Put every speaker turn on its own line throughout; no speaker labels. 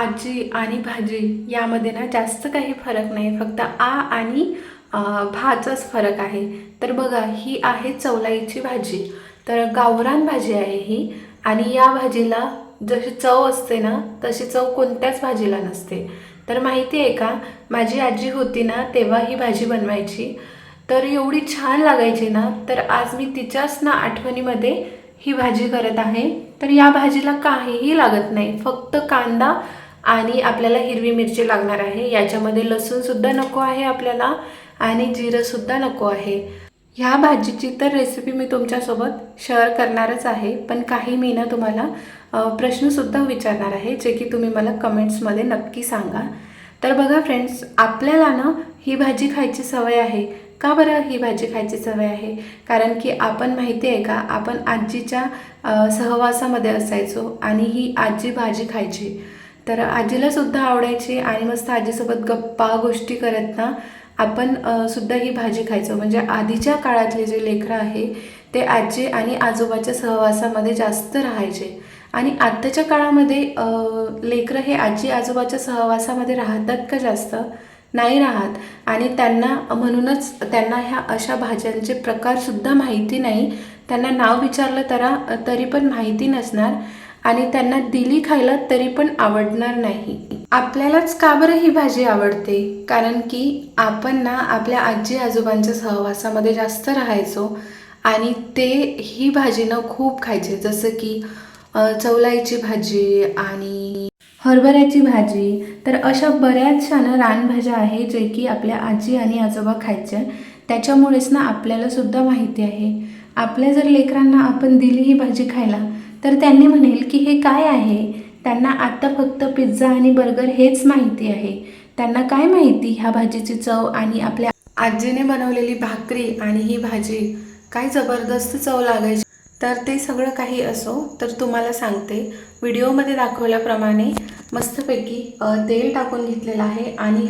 आजी आणि भाजी यामध्ये ना जास्त काही फरक नाही, फक्त आ आणि भाचाच फरक आहे. तर बघा, ही आहे चवलाईची भाजी. तर गावरान भाजी आहे ही. आणि या भाजीला जशी चव असते ना, तशी चव कोणत्याच भाजीला नसते. तर माहिती आहे का, माझी आजी होती ना तेव्हा ही भाजी बनवायची, तर एवढी छान लागायची ना. तर आज मी तिच्याच ना आठवणीमध्ये ही भाजी करत आहे. तर या भाजीला काहीही लागत नाही, फक्त कांदा आणि आपल्याला हिरवी मिरची लागणार आहे. याच्यामध्ये लसूणसुद्धा नको आहे आपल्याला आणि जिरंसुद्धा नको आहे. ह्या भाजीची तर रेसिपी मी तुमच्यासोबत शेअर करणारच आहे, पण काही मी ना तुम्हाला प्रश्नसुद्धा विचारणार आहे, जे की तुम्ही मला कमेंट्समध्ये नक्की सांगा. तर बघा फ्रेंड्स, आपल्याला ना ही भाजी खायची सवय आहे. का बरं ही भाजी खायची सवय आहे? कारण की आपण माहिती आहे का, आपण आजीच्या सहवासामध्ये असायचो आणि ही आजी भाजी खायची. तर आजीलासुद्धा आवडायची आणि मस्त आजीसोबत गप्पा गोष्टी करत ना आपण सुद्धा ही भाजी खायचो. म्हणजे आधीच्या काळातले जे लेकरं आहे ते आजी आणि आजोबाच्या सहवासामध्ये जास्त राहायचे. आणि आत्ताच्या काळामध्ये लेकरं हे आजी आजोबाच्या सहवासामध्ये राहतात का जास्त? नाही राहत. आणि त्यांना म्हणूनच त्यांना ह्या अशा भाज्यांचे प्रकारसुद्धा माहिती नाही. त्यांना नाव विचारलं तरी पण माहिती नसणार आणि त्यांना दिली खायला तरी पण आवडणार नाही. आपल्यालाच का बरं ही भाजी आवडते? कारण की आपण ना आपल्या आजी आजोबांच्या सहवासामध्ये जास्त राहायचो आणि ते ही भाजी ना खूप खायचे. जसं की चवलाईची भाजी आणि हरभऱ्याची भाजी. तर अशा बऱ्याचशा ना रानभाज्या आहे जे की आपल्या आजी आणि आजोबा खायचे. त्याच्यामुळेच ना आपल्याला सुद्धा माहिती आहे. आपल्या जर लेकरांना आपण दिली ही भाजी खायला, तर त्यांनी म्हणेल की हे काय आहे? त्यांना आत्ता फक्त पिझ्झा आणि बर्गर हेच माहिती आहे. त्यांना काय माहिती ह्या भाजीची चव आणि आपल्या आजीने बनवलेली भाकरी आणि ही भाजी काय जबरदस्त चव लागायची. तर ते सगळं काही असो, तर तुम्हाला सांगते, व्हिडिओमध्ये दाखवल्याप्रमाणे मस्तपैकी तेल टाकून घेतलेलं आहे. आणि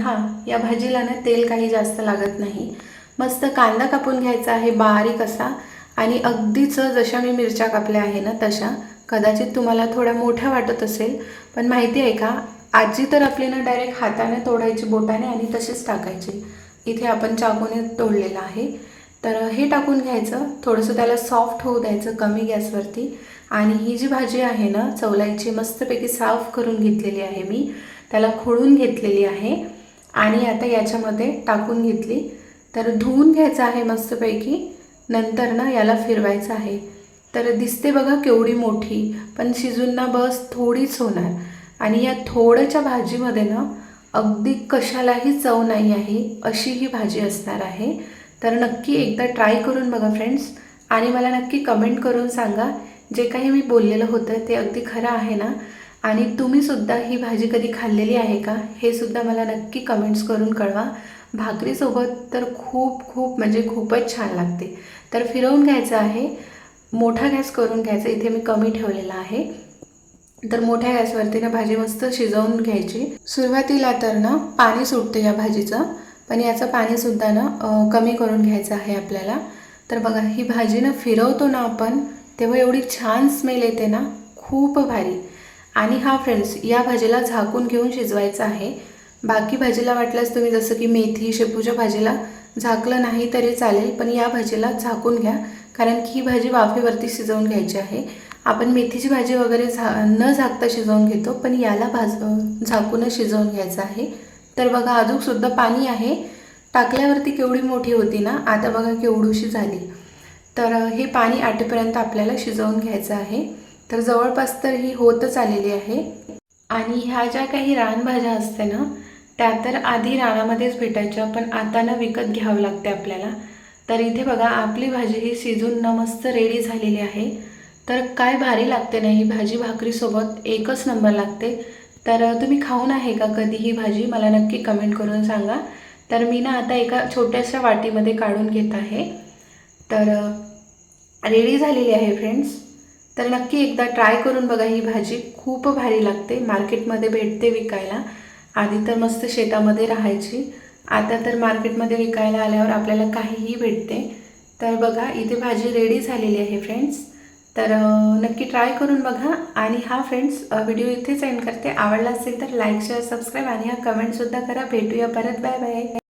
या भाजीला ना तेल काही जास्त लागत नाही. मस्त कांदा कापून घ्यायचा आहे बारीक असा. आणि अगदीच जशा मी मिरच्या कापल्या आहे ना तशा. कदाचित तुम्हाला थोड्या मोठ्या वाटत असेल, पण माहिती आहे का, आजी तर आपली ना डायरेक्ट हाताने तोडायची बोटाने आणि तसेच टाकायची. इथे आपण चाकूने तोडलेलं आहे. तर हे टाकून घ्यायचं, थोडंसं त्याला सॉफ्ट होऊ द्यायचं कमी गॅसवरती. आणि ही जी भाजी आहे ना चवलाईची, मस्तपैकी साफ करून घेतलेली आहे मी, त्याला खोडून घेतलेली आहे आणि आता याच्यामध्ये टाकून घेतली. तर धुवून घ्यायचं आहे मस्तपैकी. नंतर ना याला फिरवायचं आहे. तर दिसते बघा केवढी मोठी, पण शिजून ना बस थोडीच होणार. आणि या थोड्याच्या भाजीमध्ये ना अगदी कशालाही चव नाही आहे, अशी ही भाजी असणार आहे. तर नक्की एकदा ट्राय करून बघा फ्रेंड्स, आणि मला नक्की कमेंट करून सांगा जे काही मी बोललेलं होतं ते अगदी खरं आहे ना. आणि तुम्हीसुद्धा ही भाजी कधी खाल्लेली आहे का, हे सुद्धा मला नक्की कमेंट्स करून कळवा. भाकरीसोबत तर खूप खूप म्हणजे खूपच छान लागते. तर फिरवून घ्यायचं आहे, मोठा गॅस करून घ्यायचा. इथे मी कमी ठेवलेला आहे. तर मोठ्या गॅसवरती ना भाजी मस्त शिजवून घ्यायची. सुरुवातीला तर ना पाणी सुटते या भाजीचं, पण याचं पाणीसुद्धा ना कमी करून घ्यायचं आहे आपल्याला. तर बघा, ही भाजी ना फिरवतो ना आपण तेव्हा एवढी छान स्मेल येते ना, खूप भारी. आणि फ्रेंड्स, या भाजीला झाकून घेऊन शिजवायचं आहे. बाकी भाजीला वाटल्यास तुम्ही जसं की मेथी शेपूच्या भाजीला झाकलं नाही तरी चालेल, पण या भाजीला झाकून घ्या, कारण की ही भाजी वाफेवरती शिजवून घ्यायची आहे. आपण मेथीची भाजी वगैरे न झाकता शिजवून घेतो, पण याला झाकूनच शिजवून घ्यायचं आहे. तर बघा, अजूनसुद्धा पाणी आहे. टाकल्यावरती केवढी मोठी होती ना, आता बघा केवढीशी झाली. तर हे पाणी आटेपर्यंत आपल्याला शिजवून घ्यायचं आहे. तर जवळपास तर ही होतच आलेली आहे. आणि ह्या ज्या काही रानभाज्या असते ना, त्या तर आधी रानामध्येच भेटायच्या, पण आता ना विकत घ्यावं लागते आपल्याला. तर इथे बघा, आपली भाजी ही शिजून ना मस्त रेडी झालेली आहे. तर काय भारी लागते ना ही भाजी, भाकरीसोबत एकच नंबर लागते. तर तुम्ही खाऊन आहे का कधी ही भाजी? मला नक्की कमेंट करून सांगा. तर मी ना आता एका छोट्याशा वाटीमध्ये काढून घेत आहे. तर रेडी झालेली आहे फ्रेंड्स. तर नक्की एकदा ट्राय करून बघा, ही भाजी खूप भारी लागते. मार्केटमध्ये भेटते विकायला. आधी तर मस्त शेतामध्ये राहायची, आता तर मार्केटमध्ये विकायला आल्यावर आपल्याला काहीही भेटते. तर बघा, इथे भाजी रेडी झालेली आहे फ्रेंड्स. तर नक्की ट्राय करून बघा. आणि हा फ्रेंड्स व्हिडिओ इथेच एंड करते. आवडला असेल तर लाईक शेअर सबस्क्राईब आणि हा कमेंटसुद्धा करा. भेटूया परत. Bye bye.